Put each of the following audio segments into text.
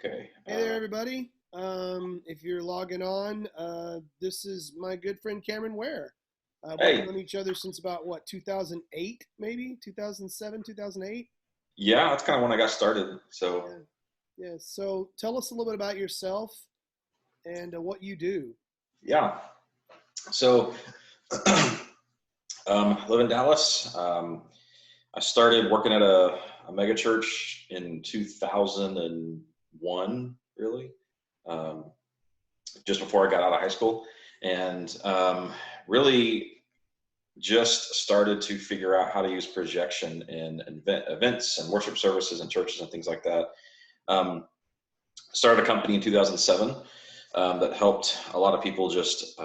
Okay. Hey there, everybody. If you're logging on, this is my good friend Camron Ware. We've Hey, known each other since about what, 2008, maybe 2007, 2008. yeah, that's kind of when I got started. So, Yeah, yeah. So tell us a little bit about yourself and what you do. yeah. So, live in Dallas. I started working at a mega church in 2001, really, um, just before I got out of high school, and really just started to figure out how to use projection in events and worship services and churches and things like that. Um, Started a company in 2007 that helped a lot of people just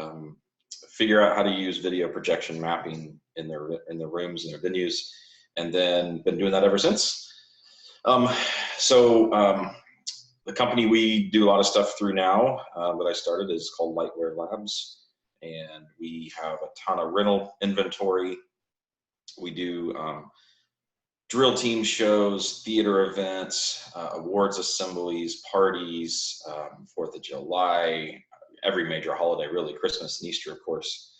figure out how to use video projection mapping in their rooms and their venues, and then been doing that ever since. Um, so the company we do a lot of stuff through now that I started is called Lightware Labs, and we have a ton of rental inventory. We do drill team shows, theater events, awards assemblies, parties, 4th of July, every major holiday, really, Christmas and Easter, of course.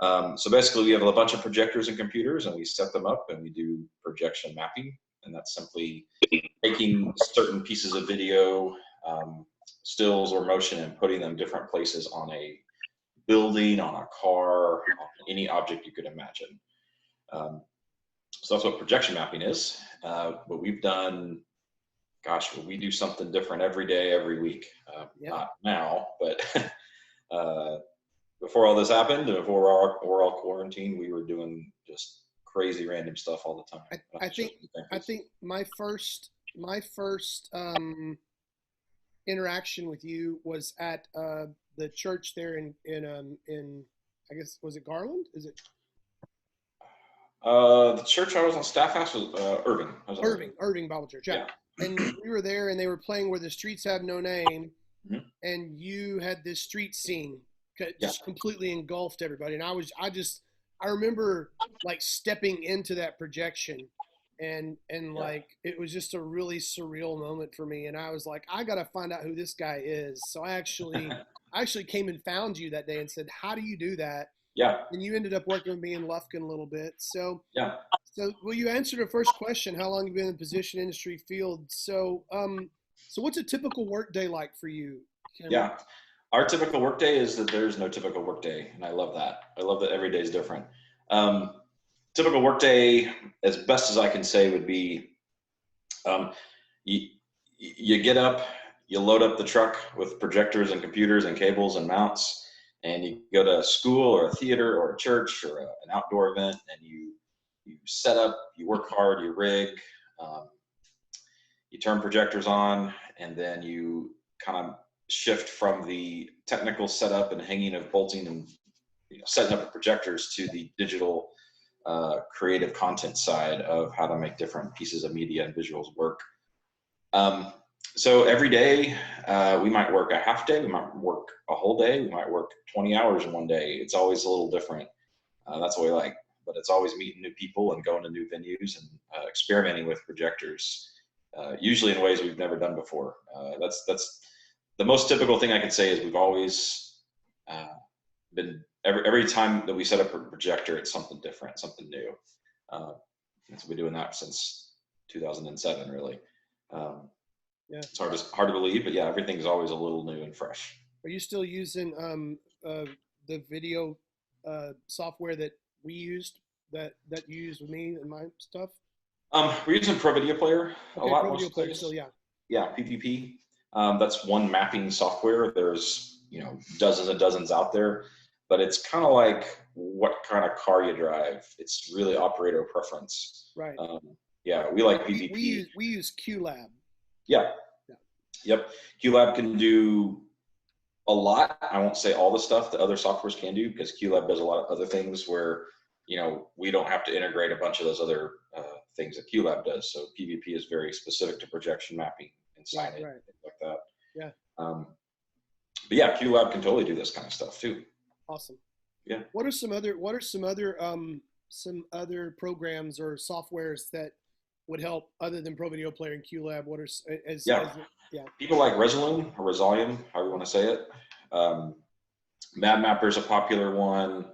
So basically, we have a bunch of projectors and computers, and we set them up and we do projection mapping. And that's simply taking certain pieces of video, stills or motion, and putting them different places on a building, on a car, on any object you could imagine. Um, so that's what projection mapping is. But we've done, gosh, well, we do something different every day, every week. Yeah, Not now, but uh, before all this happened, before we're all quarantined, we were doing just crazy random stuff all the time. I, I'll I have to show think some I examples. think my first interaction with you was at the church there in I guess was it Garland? Is it The church I was on staff house was Irving. I was in Irving. Irving Bible Church? Yeah. Yeah. And we were there, and they were playing "Where the Streets Have No Name," Mhm. and you had this street scene Yeah. just completely engulfed everybody. And I remember like stepping into that projection, and Yeah. like it was just a really surreal moment for me. And I was like, I gotta find out who this guy is. So I actually came and found you that day and said, how do you do that? Yeah. And you ended up working with me in Lufkin a little bit. Yeah. Well, you answered the first question, how long have you been in the position industry field? So what's a typical work day like for you, Cameron? Yeah. Our typical workday is that there's no typical workday, and I love that. I love that every day is different. Um, Typical workday, as best as I can say, would be um, you, you get up, you load up the truck with projectors and computers and cables and mounts, and you go to a school or a theater or a church or an outdoor event, and you set up, you work hard, you rig, um, you turn projectors on, and then you kind of shift from the technical setup and hanging of bolting and setting up the projectors to the digital creative content side of how to make different pieces of media and visuals work. Um, so every day we might work a half day, we might work a whole day, we might work 20 hours in one day. It's always a little different. That's what we like, but it's always meeting new people and going to new venues and experimenting with projectors, usually in ways we've never done before. That's the most typical thing I can say is we've always uh, been every time that we set up a projector, it's something different, something new. Uh, and so we've been doing that since 2007, really. Um, Yeah. it's hard to believe, but yeah, everything's always a little new and fresh. Are you still using the video software that we used that you used with me and my stuff? We're using Pro Video Player a Okay, lot Pro Video most Player still, days. yeah. Yeah, PPP. That's one mapping software. There's dozens and dozens out there, but it's kind of like what kind of car you drive. It's really operator preference. Right. Um, yeah, we like We we PPP. use we use QLab. Yeah, Yeah. yep. QLab can do a lot. I won't say all the stuff that other softwares can do because QLab does a lot of other things where we don't have to integrate a bunch of those other things that QLab does. So PVP is very specific to projection mapping and Right, signage right. and things like that. Yeah. Um, but yeah, QLab can totally do this kind of stuff too. Awesome. Yeah. What are some other programs or softwares that would help other than Pro Video Player and QLab? What are Yeah, as yeah. people like Resolume or Resolume, however you want to say it. Um, Mad Mapper is a popular one.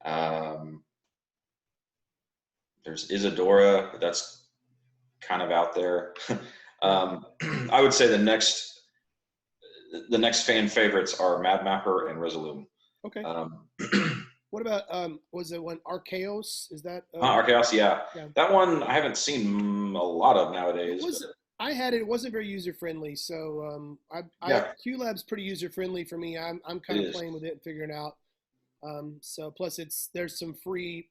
Um, there's Isadora, but that's kind of out there. Yeah. um, I would say the next fan favorites are Mad Mapper and Resolume. Okay. Um, What about was it one Archaeos? Is that Archaeos, yeah, yeah. that one I haven't seen a lot of It nowadays, but was I had it. It wasn't very user friendly. So I yeah, QLab's pretty user friendly for me. I'm it kind of is. playing with it and figuring it out. So plus there's some free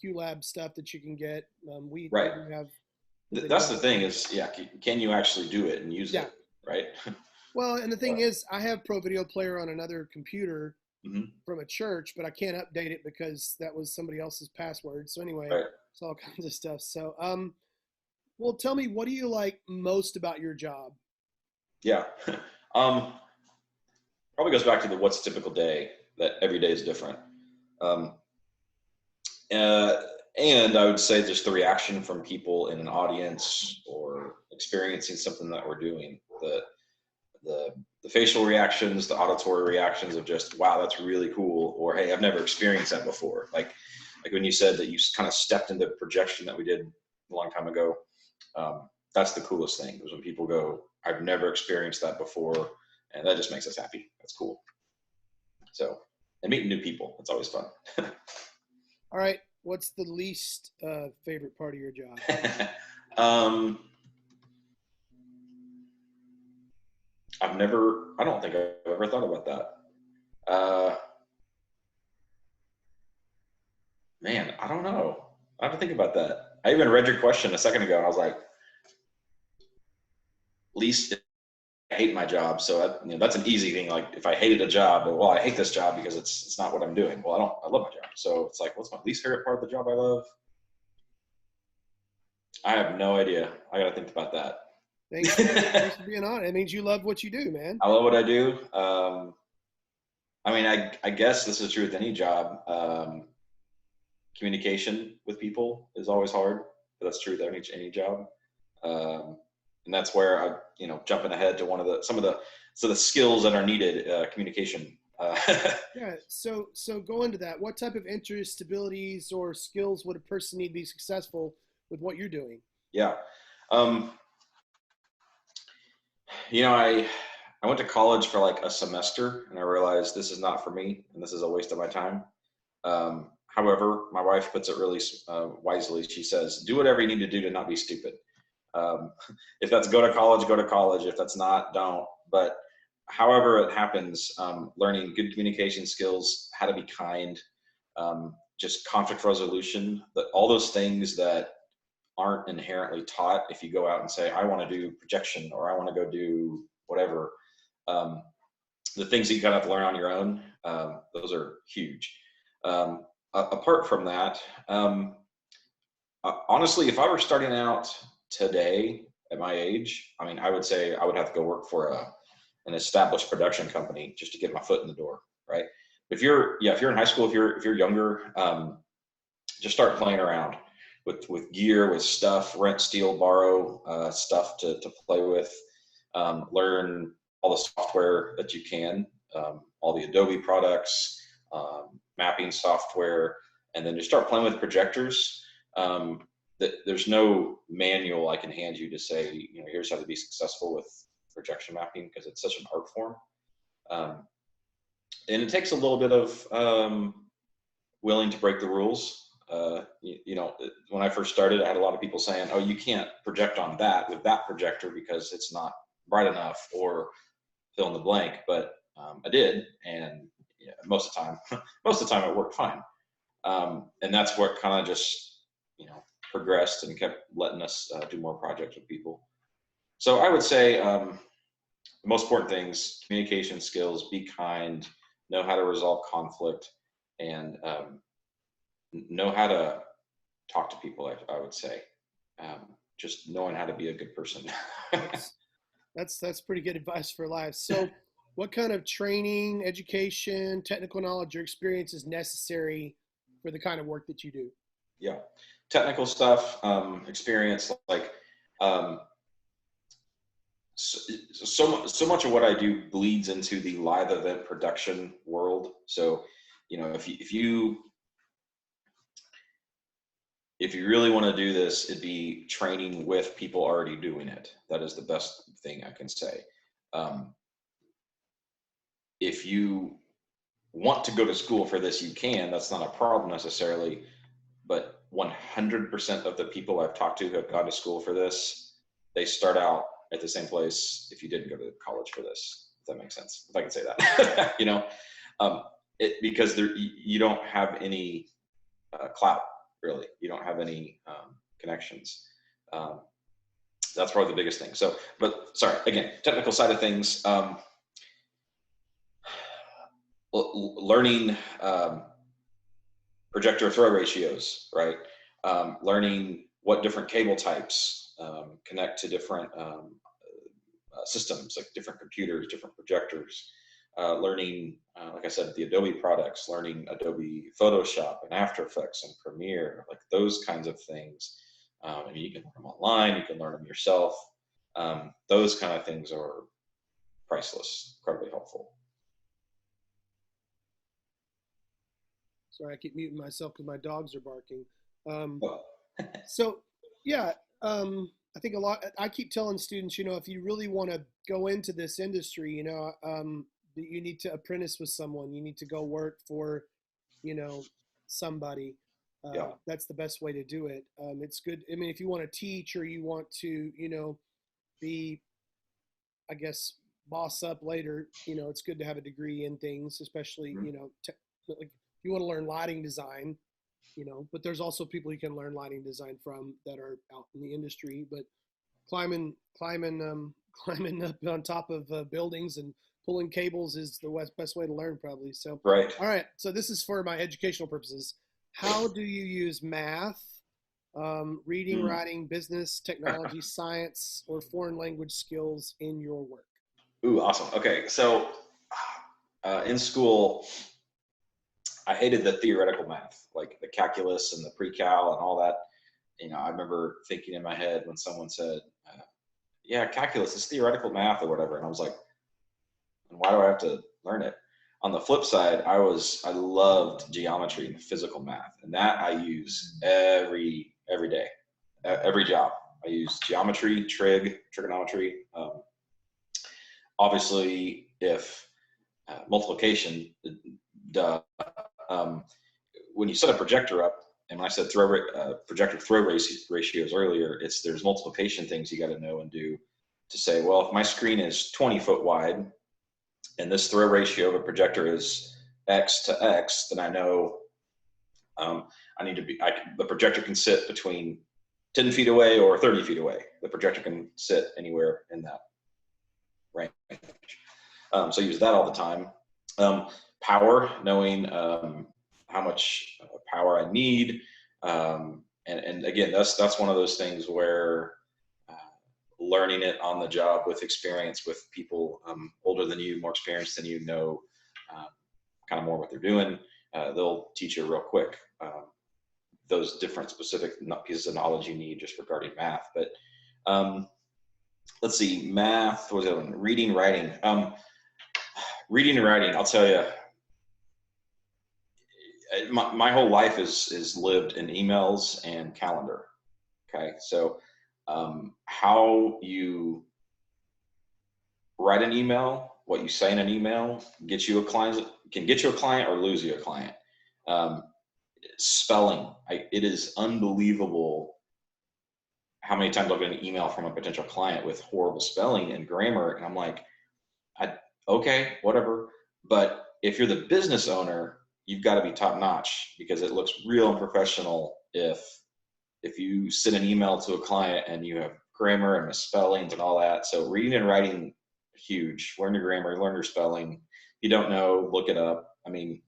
QLab stuff that you can get. We Right. do have the That's the video. thing is, yeah, can you actually do it and use Yeah. it, right? Well, and the thing So, is, I have Pro Video Player on another computer mhm, from a church, but I can't update it because that was somebody else's password. So anyway, right. it's all kinds of stuff. So well, tell me, what do you like most about your job? Yeah. um, Probably goes back to the what's a typical day, that every day is different. Um, uh, and I would say just the reaction from people in an audience or experiencing something that we're doing. The the facial reactions, the auditory reactions of just wow, that's really cool, or hey, I've never experienced that before. Like when you said that you kind of stepped into projection that we did a long time ago. That's the coolest thing is when people go, I've never experienced that before, and that just makes us happy. That's cool. So, and meeting new people, it's always fun. All right, what's the least favorite part of your job? um, I don't think I've ever thought about that. Uh, Man, I don't know. I have to think about that. I even read your question a second ago, and I was like, least I hate my job. So that's an easy thing. Like if I hated a job, well, I hate this job because it's not what I'm doing. Well, I love my job. So it's like, what's my least favorite part of the job I love? I have no idea. I got to think about that. Thanks for being on. It means you love what you do, man. I love what I do. I mean, I guess this is true with any job. Communication with people is always hard, but that's true with any job. Um, and that's where jumping ahead to some of the skills that are needed, communication. Yeah. So go into that. What type of interests, abilities, or skills would a person need to be successful with what you're doing? Yeah. Um, I went to college for like a semester and I realized this is not for me and this is a waste of my time. However, my wife puts it really wisely. She says, do whatever you need to do to not be stupid. Um, if that's go to college, go to college. If that's not, don't. But however it happens, learning good communication skills, how to be kind, just conflict resolution, all those things that aren't inherently taught if you go out and say, I want to do projection or I want to go do whatever. Um, the things that you kind of have to learn on your own, those are huge. Apart from that, honestly, if I were starting out today at my age, I mean, I would say I would have to go work for an established production company just to get my foot in the door, right? If you're in high school, if you're younger, just start playing around with gear, with stuff, rent, steal, borrow stuff to play with. Learn all the software that you can, all the Adobe products, mapping software, and then just start playing with projectors. There's no manual I can hand you to say, here's how to be successful with projection mapping because it's such an art form. And it takes a little bit of willing to break the rules. When I first started, I had a lot of people saying, "Oh, you can't project on that with that projector because it's not bright enough," or fill in the blank. But I did, and most of the time, most of the time it worked fine. And that's what kind of just progressed and kept letting us do more projects with people. So I would say the most important things: communication skills, be kind, know how to resolve conflict, and know how to talk to people. I would say just knowing how to be a good person. That's that's pretty good advice for life. So, what kind of training, education, technical knowledge, or experience is necessary for the kind of work that you do? Yeah. Technical stuff, experience, like, um, so, so much of what I do bleeds into the live event production world. So, if you really want to do this, it'd be training with people already doing it. That is the best thing I can say. Um, if you want to go to school for this, you can. That's not a problem necessarily. But 100% of the people I've talked to who have gone to school for this, they start out at the same place if you didn't go to college for this. If that makes sense. If I can say that, um, because you don't have any clout, really. You don't have any connections. Um, that's probably the biggest thing. So, but sorry, again, technical side of things, learning projector throw ratios, right? Learning what different cable types connect to different systems, like different computers, different projectors. Learning, like I said, the Adobe products, learning Adobe Photoshop and After Effects and Premiere, like those kinds of things. I mean, you can learn them online, you can learn them yourself. Those kind of things are priceless, incredibly helpful. Sorry, I keep muting myself because my dogs are barking. Oh, So yeah, I think a lot. I keep telling students, if you really want to go into this industry, that you need to apprentice with someone. You need to go work for, you know, somebody. yeah, That's the best way to do it. It's good. I mean, if you want to teach or you want to, be, I guess, boss up later, it's good to have a degree in things, especially, mhm, like if you want to learn lighting design, but there's also people you can learn lighting design from that are out in the industry. But climbing up on top of buildings and pulling cables is the best way to learn, probably. So, right. all right. So this is for my educational purposes. How do you use math, reading, Mm. writing, business, technology, science, or foreign language skills in your work? Ooh, awesome. Okay, so in school, I hated the theoretical math, like the calculus and the pre-cal and all that. I remember thinking in my head when someone said, "Yeah, calculus is theoretical math or whatever," and I was like, "And why do I have to learn it?" On the flip side, I loved geometry and physical math, and that I use every day, every job. I use geometry, trigonometry. Obviously, if multiplication, duh. Um, when you set a projector up, and when I said projector throw ratios earlier, there's multiplication things you got to know and do to say, well, if my screen is 20 foot wide and this throw ratio of a projector is X to X, then I know I need to the projector can sit between 10 feet away or 30 feet away. The projector can sit anywhere in that range. So I use that all the time. Power, knowing how much power I need. And again, that's one of those things where uh, learning it on the job with experience with people older than you, more experienced than you, know kind of more what they're doing. They'll teach you real quick those different specific pieces of knowledge you need just regarding math. But let's see, math, what was it? Reading, writing. Reading and writing, I'll tell you, my whole life is lived in emails and calendar. Okay, so how you write an email, what you say in an email, can get you a client or lose you a client. Um, Spelling, it is unbelievable how many times I'll get an email from a potential client with horrible spelling and grammar, and I'm like, okay, whatever. But if you're the business owner, you've got to be top notch because it looks real unprofessional if you send an email to a client and you have grammar and misspellings and all that. So reading and writing, huge. Learn your grammar, learn your spelling. If you don't know, look it up. I mean,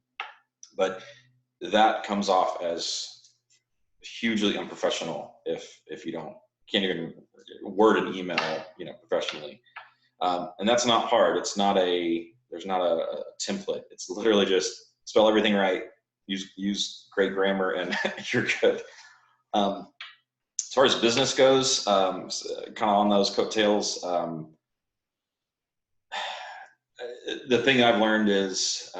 but that comes off as hugely unprofessional if you can't even word an email, professionally. And that's not hard. There's not a template. It's literally just spell everything right, use great grammar and you're good. As far as business goes, kind of on those coattails, the thing I've learned is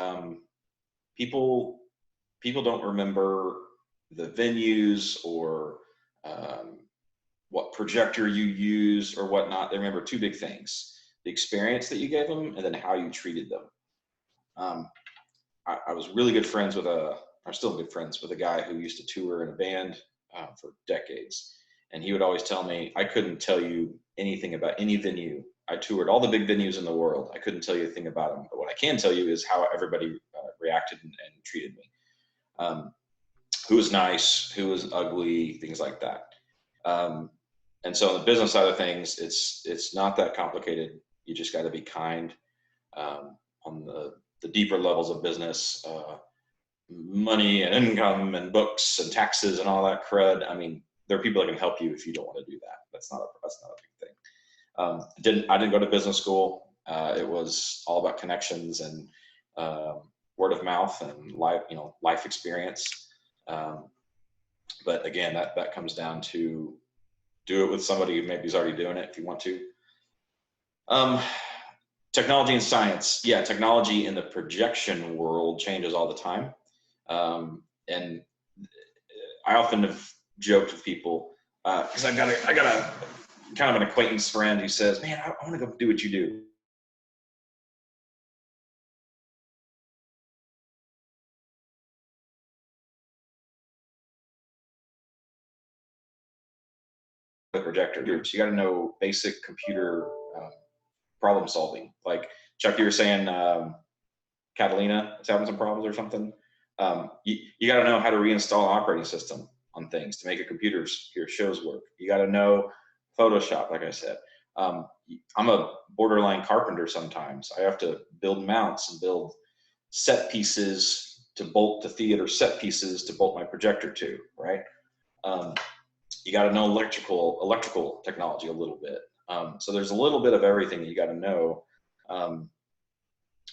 people don't remember the venues or what projector you use or whatnot. They remember two big things: the experience that you gave them, and then how you treated them. I was really good friends with I'm still good friends with a guy who used to tour in a band for decades. And he would always tell me, I couldn't tell you anything about any venue. I toured all the big venues in the world. I couldn't tell you anything about them. But what I can tell you is how everybody reacted and treated me. Who was nice, who was ugly, things like that. And so on the business side of things, it's not that complicated. You just got to be kind. On the deeper levels of business, money and income and books and taxes and all that crud. I mean, there are people that can help you if you don't want to do that. That's not a big thing. I didn't go to business school. It was all about connections and word of mouth and life experience. But again, that comes down to do it with somebody who maybe is already doing it if you want to. Technology and science. Yeah, technology in the projection world changes all the time. And I often have joked with people, because I got a kind of an acquaintance friend who says, man, I want to go do what you do. The projector groups, you got to know basic computer problem solving. Like Chuck, you were saying, Catalina is having some problems or something. You got to know how to reinstall an operating system on things to make your shows work. You got to know Photoshop, like I said. I'm a borderline carpenter sometimes. I have to build mounts and build set pieces to bolt the theater set pieces to bolt my projector to, right? You got to know electrical technology a little bit. So there's a little bit of everything that you got to know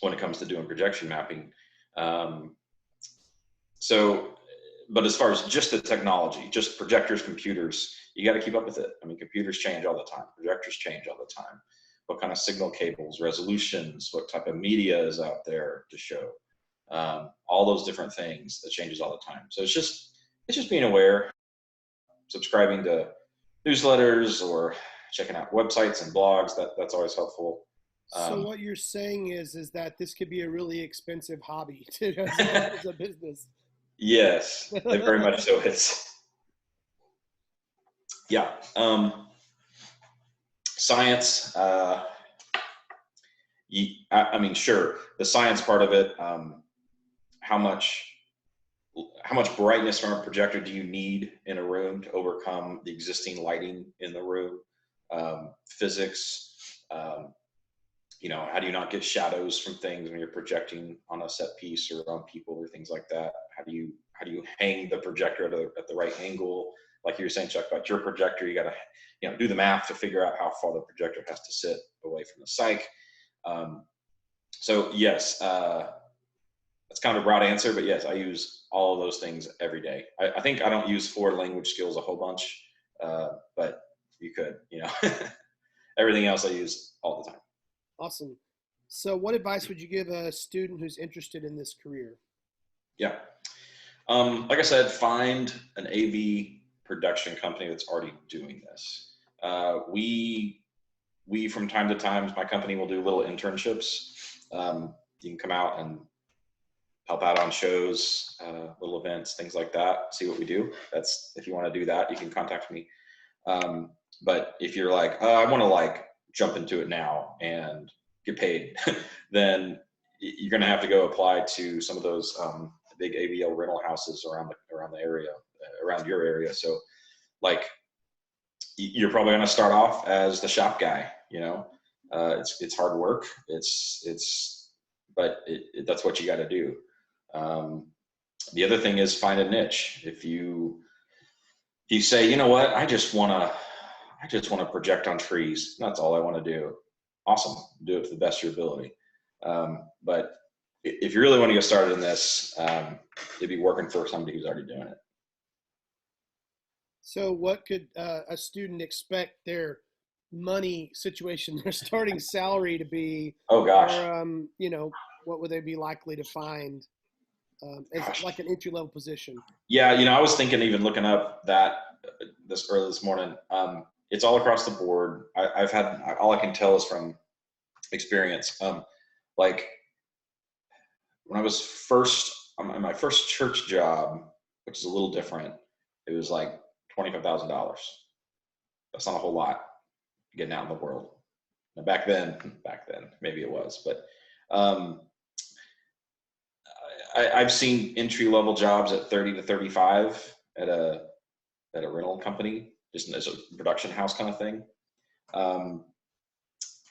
when it comes to doing projection mapping. But as far as just the technology, just projectors, computers, you got to keep up with it. I mean, computers change all the time. Projectors change all the time. What kind of signal cables, resolutions, what type of media is out there to show? All those different things that changes all the time. So it's just being aware, subscribing to newsletters or checking out websites and blogs. That's always helpful. So what you're saying is that this could be a really expensive hobby as a business. Yes, it very much so is. Yeah. Science. I mean, sure, the science part of it. How much brightness from a projector do you need in a room to overcome the existing lighting in the room? Physics. How do you not get shadows from things when you're projecting on a set piece or on people or things like that? How do you hang the projector at the right angle? Like you were saying, Chuck, about your projector, you got to, do the math to figure out how far the projector has to sit away from the cyc. So yes, that's kind of a broad answer, but yes, I use all of those things every day. I think I don't use forward language skills a whole bunch, but you could, everything else I use all the time. Awesome. So what advice would you give a student who's interested in this career? Yeah. Like I said, find an AV production company that's already doing this. We from time to time, my company will do little internships. You can come out and help out on shows, little events, things like that, see what we do. If you want to do that, you can contact me. But if you're like, I want to jump into it now and get paid, then you're going to have to go apply to some of those big AVL rental houses around the area, around your area. So you're probably going to start off as the shop guy. It's hard work. But that's what you got to do. The other thing is find a niche. If you say, you know what, I just want to project on trees. That's all I want to do. Awesome. Do it to the best of your ability. But if you really want to get started in this, you'd be working for somebody who's already doing it. So what could a student expect their money situation, their starting salary to be, Oh gosh. or what would they be likely to find as Gosh. like an entry level position? Yeah, I was thinking, even looking up that this early this morning. It's all across the board. I've had, all I can tell is from experience. Like when I was first on my first church job, which is a little different, it was like $25,000. That's not a whole lot getting out in the world. Now, back then, maybe it was, but um, I've seen entry level jobs at 30 to 35 at a rental company, just as a production house kind of thing.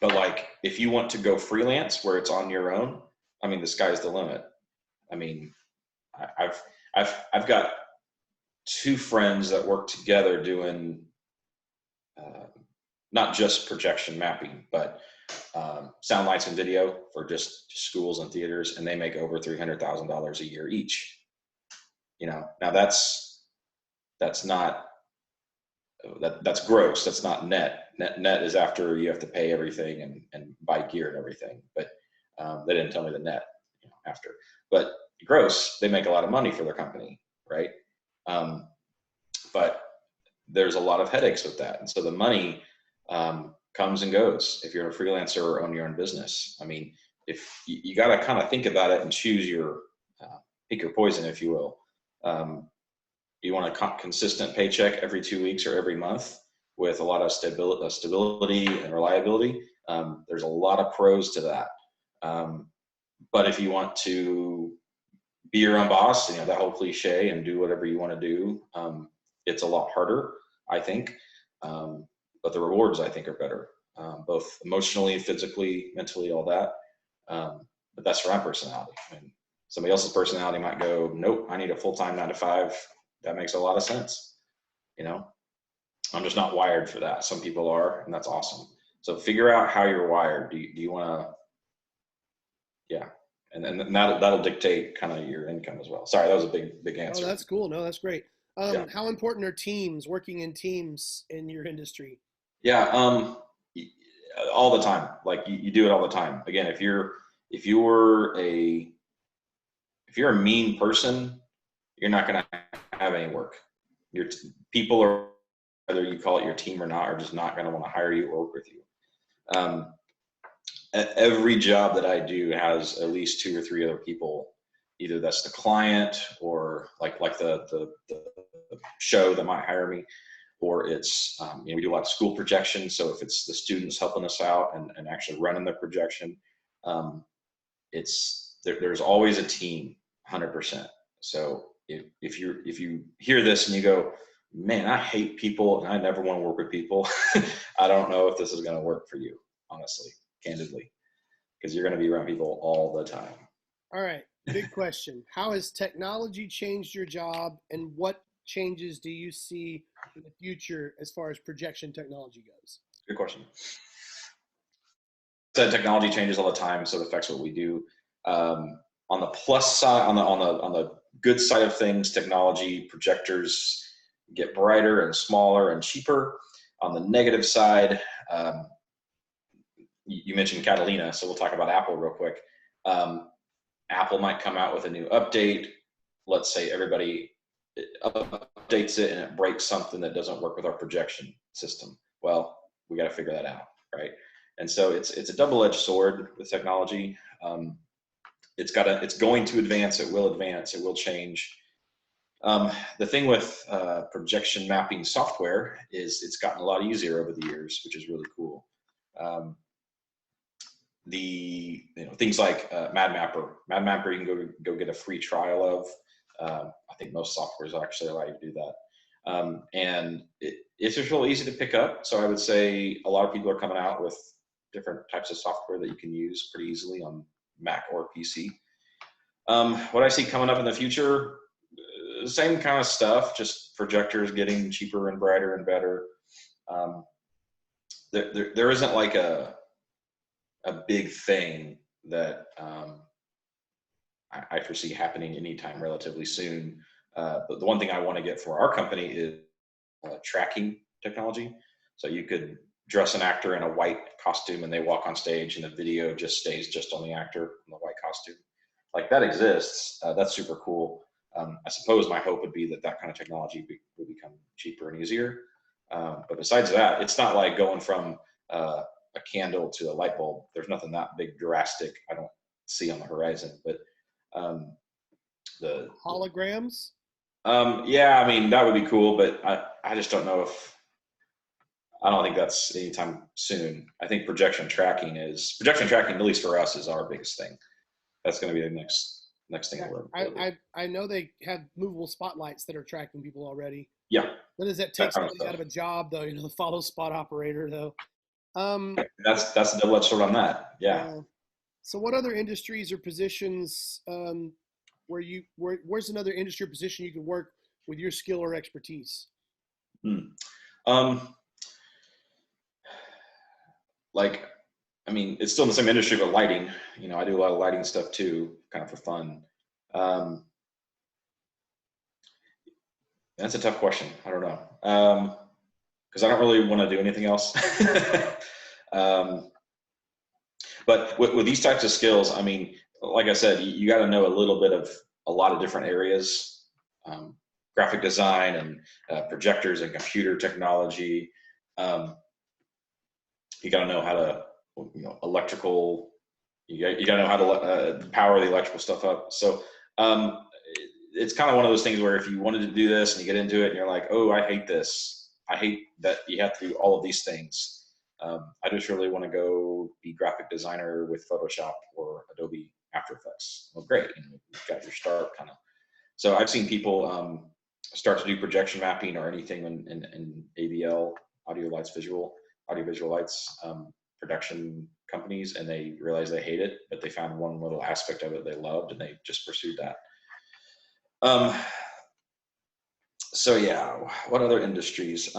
But like, if you want to go freelance where it's on your own, I mean, the sky's the limit. I mean, I've got two friends that work together doing not just projection mapping, but sound, lights, and video for just schools and theaters, and they make over $300,000 a year each. Now that's not that's gross. That's not net. Net is after you have to pay everything and buy gear and everything. But they didn't tell me the net after. But gross, they make a lot of money for their company, right? But there's a lot of headaches with that, and so the money comes and goes if you're a freelancer or own your own business. I mean, if you got to kind of think about it and choose your pick your poison, if you will. You want a consistent paycheck every 2 weeks or every month with a lot of stability and reliability. There's a lot of pros to that. But if you want to be your own boss, that whole cliche, and do whatever you want to do, it's a lot harder, I think. But the rewards, I think, are better, both emotionally, physically, mentally, all that. But that's for my personality. I mean, somebody else's personality might go, nope, I need a full-time 9 to 5. That makes a lot of sense. I'm just not wired for that. Some people are, and that's awesome. So figure out how you're wired. Do you want to, yeah. And that'll dictate kind of your income as well. Sorry, that was a big answer. Oh, that's cool. No, that's great. Yeah. How important are teams, working in teams in your industry? Yeah. All the time. Like you do it all the time. Again, if you're a mean person, you're not going to have any work. Your people are, whether you call it your team or not, are just not going to want to hire you or work with you. Every job that I do has at least 2 or 3 other people. Either that's the client, or like the show that might hire me, or it's we do a lot of school projection. So if it's the students helping us out and actually running the projection, there's always a team, 100%. So if you hear this and you go, man, I hate people and I never want to work with people, I don't know if this is going to work for you, honestly, candidly, because you're going to be around people all the time. All right, big question. How has technology changed your job, and what changes do you see in the future as far as projection technology goes? Good question. Said technology changes all the time, so it affects what we do. On the plus side, on the good side of things, technology projectors get brighter and smaller and cheaper. On the negative side, you mentioned Catalina, so we'll talk about Apple real quick. Apple might come out with a new update. Let's say everybody updates it and it breaks something that doesn't work with our projection system. Well, we got to figure that out, right? And so it's a double-edged sword with technology. It's going to advance. It will advance. It will change. The thing with projection mapping software is it's gotten a lot easier over the years, which is really cool. Things like MadMapper you can go get a free trial of. I think most softwares actually allow you to do that. And it's just really easy to pick up. So I would say a lot of people are coming out with different types of software that you can use pretty easily on Mac or PC. What I see coming up in the future, same kind of stuff, just projectors getting cheaper and brighter and better. There isn't like a big thing that I foresee happening anytime relatively soon. But the one thing I want to get for our company is tracking technology. So you could dress an actor in a white costume and they walk on stage and the video just stays just on the actor in the white costume. Like that exists. That's super cool. I suppose my hope would be that that kind of technology would become cheaper and easier. But besides that, it's not like going from a candle to a light bulb. There's nothing that big drastic I don't see on the horizon. But the Holograms? yeah, I mean that would be cool, but I just don't know if I don't think that's anytime soon. I think projection tracking, at least for us, is our biggest thing. That's going to be the next thing Yeah, we're I know they have movable spotlights that are tracking people already. yeah, What does that that take kind of somebody out stuff. of a job though? The follow spot operator though. Um, That's the double-edged sword on that. Yeah. yeah. So what other industries or positions where's another industry or position you can work with your skill or expertise? Hmm. Um, like, I mean, it's still in the same industry, but lighting. I do a lot of lighting stuff too, kind of for fun. Um, that's a tough question. I don't know. Because I don't really want to do anything else. um, but with these types of skills, I mean, like I said, you got to know a little bit of a lot of different areas, graphic design and projectors and computer technology. Um, you got to know how to, electrical. You got to know how to power the electrical stuff up. So um, it's kind of one of those things where if you wanted to do this and you get into it and you're like, oh, I hate this. I hate that you have to do all of these things. I just really want to go be graphic designer with Photoshop or Adobe After Effects. Well, great, you've got your start kind of. So I've seen people start to do projection mapping or anything in AVL, audiovisual lights, production companies, and they realize they hate it, but they found one little aspect of it they loved, and they just pursued that. So yeah, what other industries?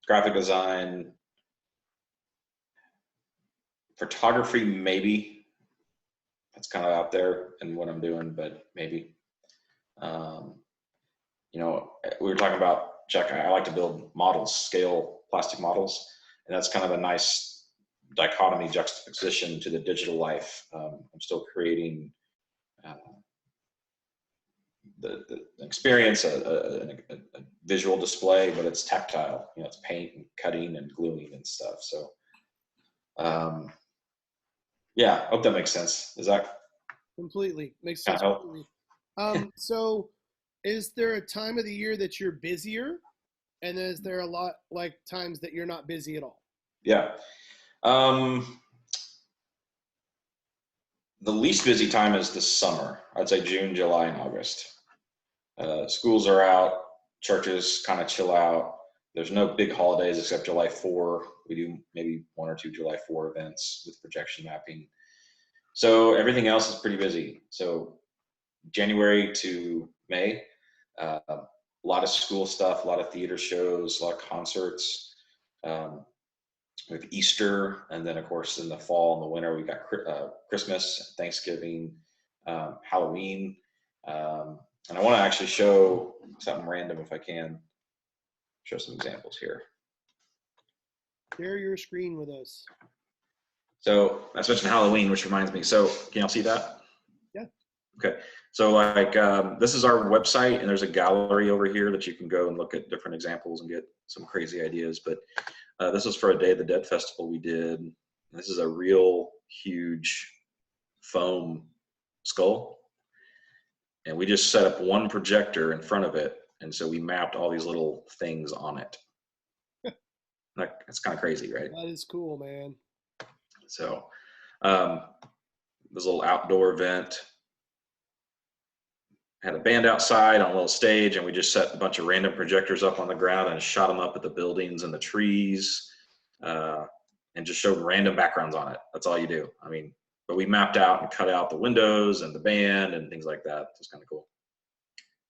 Graphic design, photography, maybe. That's kind of out there in what I'm doing, but maybe. Um, we were talking about, Chuck, I like to build models, scale plastic models, and that's kind of a nice dichotomy juxtaposition to the digital life. I'm still creating uh, the experience, a visual display, but it's tactile. It's paint and cutting and gluing and stuff. So, yeah, I hope that makes sense. Does that Completely. Makes kind of sense help? completely. So is there a time of the year that you're busier? And is there a lot like times that you're not busy at all? Yeah. Um, the least busy time is the summer. I'd say June, July, and August. Schools are out, churches kind of chill out. There's no big holidays except July 4. We do maybe 1 or 2 July 4 events with projection mapping. So everything else is pretty busy. So January to May, a lot of school stuff, a lot of theater shows, a lot of concerts. With Easter, and then of course in the fall and the winter we got Christmas, Thanksgiving, Halloween, and I want to actually show something random if I can. Show some examples here. Share your screen with us. So I mentioned Halloween, which reminds me. So can y'all see that? Yeah. Okay. So like this is our website, and there's a gallery over here that you can go and look at different examples and get some crazy ideas. But this was for a Day of the Dead festival we did. This is a real huge foam skull, and we just set up one projector in front of it, and so we mapped all these little things on it. That's kind of crazy, right? That is cool, man. So this little outdoor event had a band outside on a little stage, and we just set a bunch of random projectors up on the ground and shot them up at the buildings and the trees, and just showed random backgrounds on it. That's all you do. I mean, but we mapped out and cut out the windows and the band and things like that. It was kind of cool.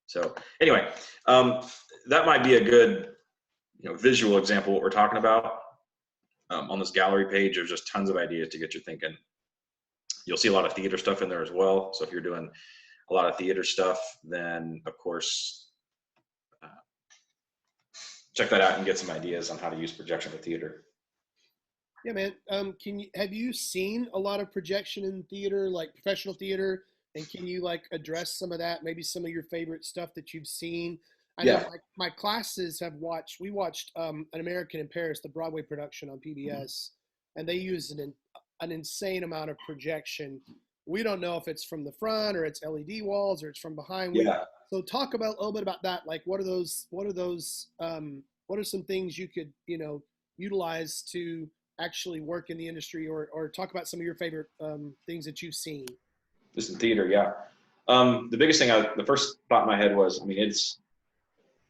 So anyway, that might be a good visual example of what we're talking about. On this gallery page, there's just tons of ideas to get you thinking. You'll see a lot of theater stuff in there as well. So if you're doing a lot of theater stuff, then of course, uh, check that out and get some ideas on how to use projection for theater. Yeah, man. Have you seen a lot of projection in theater, like professional theater? And can you like address some of that? Maybe some of your favorite stuff that you've seen. I know Yeah. my classes have watched. We watched An American in Paris, the Broadway production on PBS, and they use an insane amount of projection. We don't know if it's from the front or it's LED walls or it's from behind. Yeah. So talk about a little bit about that. Like, what are those? What are some things you could utilize to actually work in the industry, or talk about some of your favorite things that you've seen? Just in theater. Yeah. The biggest thing, the first thought in my head was, I mean, it's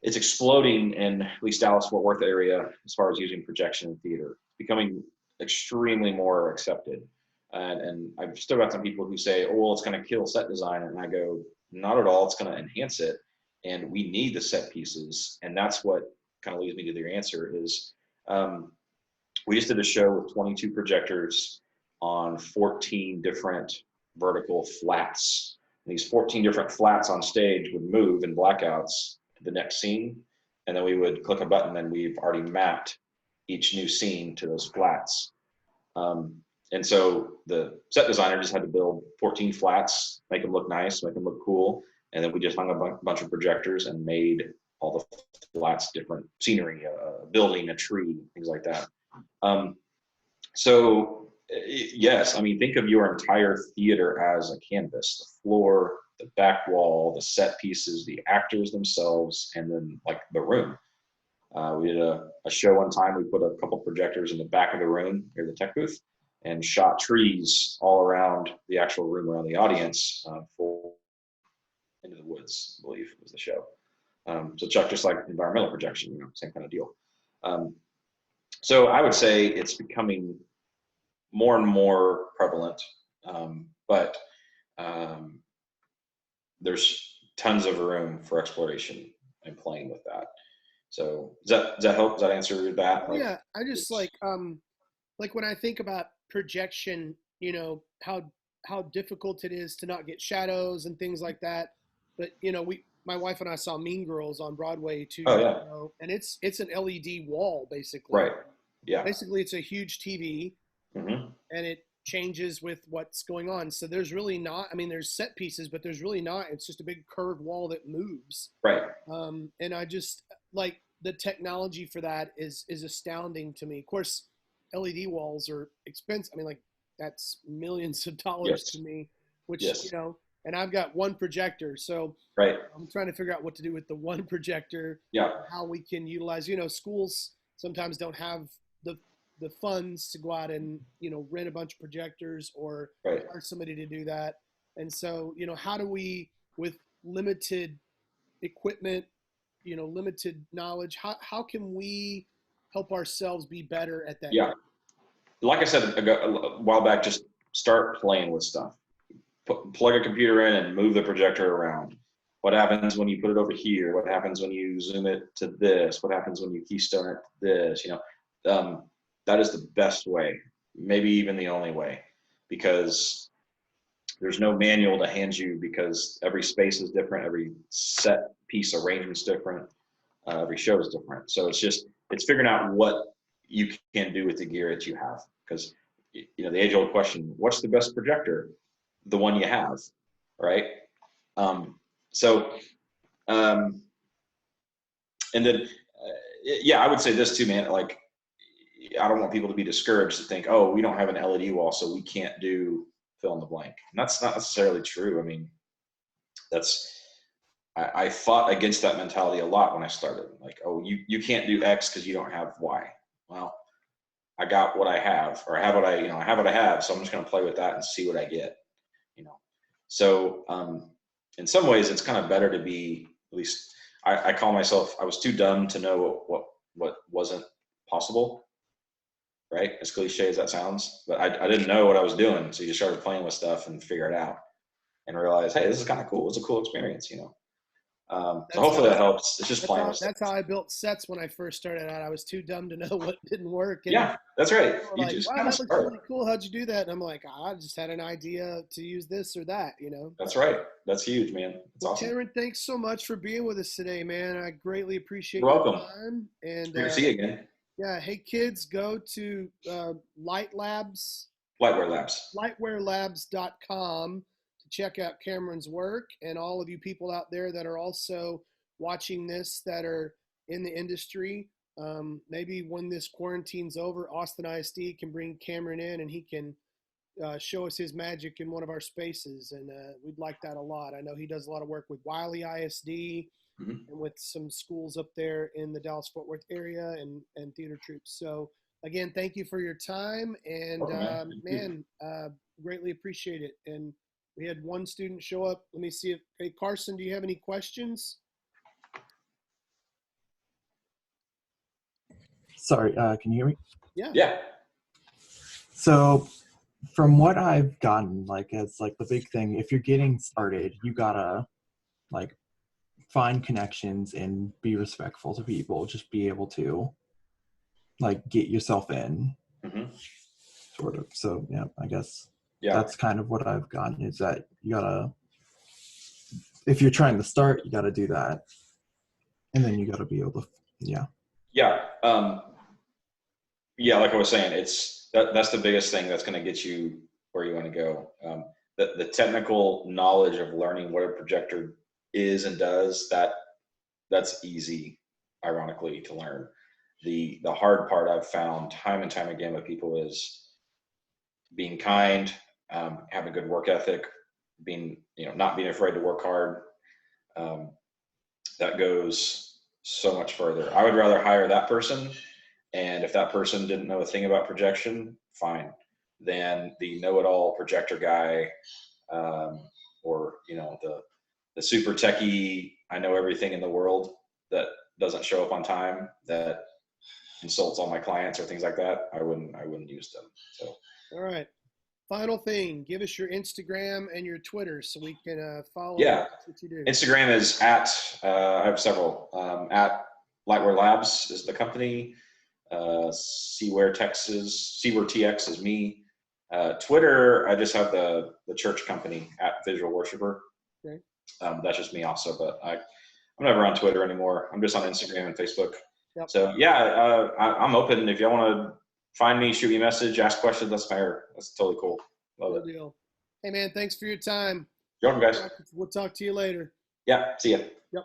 exploding in at least Dallas Fort Worth area as far as using projection in theater. It's becoming extremely more accepted. And I've still got some people who say, oh, well, it's going to kill set design. And I go, not at all. It's going to enhance it. And we need the set pieces. And that's what kind of leads me to your answer is, we just did a show with 22 projectors on 14 different vertical flats. And these 14 different flats on stage would move in blackouts to the next scene. And then we would click a button and we've already mapped each new scene to those flats. And so the set designer just had to build 14 flats, make them look nice, make them look cool. And then we just hung a bunch of projectors and made all the flats different scenery, a building, a tree, things like that. So yes, I mean, think of your entire theater as a canvas, the floor, the back wall, the set pieces, the actors themselves, and then like the room. We did a show one time. We put a couple projectors in the back of the room near the tech booth and shot trees all around the actual room around the audience for Into the Woods, I believe was the show. So Chuck, just like environmental projection, same kind of deal. So I would say it's becoming more and more prevalent, but there's tons of room for exploration and playing with that. So does that help? Does that answer that? Oh, yeah, I just like when I think about projection, how difficult it is to not get shadows and things like that. But my wife and I saw Mean Girls on Broadway 2 years yeah. ago, and it's an LED wall basically. Right. Yeah. Basically, it's a huge TV, Mm-hmm. and it changes with what's going on. So there's really not. I mean, there's set pieces, but there's really not. It's just a big curved wall that moves. Right. And I just like the technology for that is astounding to me. Of course, LED walls are expensive. I mean, like that's millions of dollars Yes. to me, which Yes. and I've got one projector, so Right. I'm trying to figure out what to do with the one projector. Yeah. How we can utilize. Schools sometimes don't have the funds to go out and rent a bunch of projectors or Right. hire somebody to do that. And so how do we, with limited equipment, limited knowledge, how can we help ourselves be better at that? Yeah. Like I said a while back, just start playing with stuff. Plug a computer in and move the projector around. What happens when you put it over here? What happens when you zoom it to this? What happens when you keystone it to this? That is the best way, maybe even the only way, because there's no manual to hand you, because every space is different, every set piece arrangement is different, every show is different. So it's figuring out what you can do with the gear that you have, because the age-old question: what's the best projector? The one you have, right? And then I would say this too, man. Like, I don't want people to be discouraged to think, oh, we don't have an LED wall, so we can't do fill in the blank. And that's not necessarily true. I mean, I fought against that mentality a lot when I started. Like, oh, you can't do X because you don't have Y. Well, I got what I have, or I have what I have what I have. So I'm just going to play with that and see what I get. So in some ways, it's kind of better to be, at least I call myself, I was too dumb to know what wasn't possible. Right? As cliche as that sounds, but I didn't know what I was doing. So you just started playing with stuff and figure it out and realize, hey, this is kind of cool. It's a cool experience, So That's hopefully how that helps. It's just that's playing how with stuff. that's how I built sets when I first started out. I was too dumb to know what didn't work, and Yeah, that's right. people were You like, just "Wow, kind of that looks start. really cool. How'd you do that?" And I'm like, "I just had an idea to use this or that," you know. That's right. That's huge, man. It's Well, awesome. Cameron, thanks so much for being with us today, man. I greatly appreciate You're your welcome. time. And Great to see you again. yeah, hey kids, go to Light Labs, Lightware Labs. lightwarelabs.com to check out Cameron's work, and all of you people out there that are also watching this that are in the industry. Maybe when this quarantine's over, Austin ISD can bring Cameron in and he can show us his magic in one of our spaces, and we'd like that a lot. I know he does a lot of work with Wiley ISD Mm-hmm. and with some schools up there in the Dallas-Fort Worth area and theater troops. So again, thank you for your time, and Welcome, man. Thank you. man, greatly appreciate it. And we had one student show up. Let me see if, hey, Carson, do you have any questions? Sorry, can you hear me? Yeah. Yeah. So from what I've gotten, like as like the big thing, if you're getting started, you gotta like find connections and be respectful to people. Just be able to like get yourself in, Mm-hmm. sort of. So yeah, I guess Yeah. that's kind of what I've gotten is that you gotta, if you're trying to start, you gotta do that, and then you gotta be able to, yeah. Yeah. Yeah. Like I was saying, that's the biggest thing that's going to get you where you want to go. The technical knowledge of learning what a projector is and does, that's easy, ironically, to learn. The hard part I've found time and time again with people is being kind, having a good work ethic, not being afraid to work hard. Um, that goes so much further. I would rather hire that person, and if that person didn't know a thing about projection, fine, than the know-it-all projector guy, or the super techie, I know everything in the world, that doesn't show up on time, that insults all my clients or things like that. I wouldn't use them. So All right. Final thing, give us your Instagram and your Twitter so we can follow yeah, what you do. Instagram is at I have several, at Lightware Labs is the company. Seaware TX is me. Twitter, I just have the church company at Visual Worshiper. Okay. That's just me also, but I'm never on Twitter anymore. I'm just on Instagram and Facebook. Yep. So yeah, I'm open. If y'all want to find me, shoot me a message, ask questions, that's fair. That's totally cool. Love Good it. deal. Hey man, thanks for your time. You're welcome, guys. We'll talk to you later. Yeah, see ya. Yep.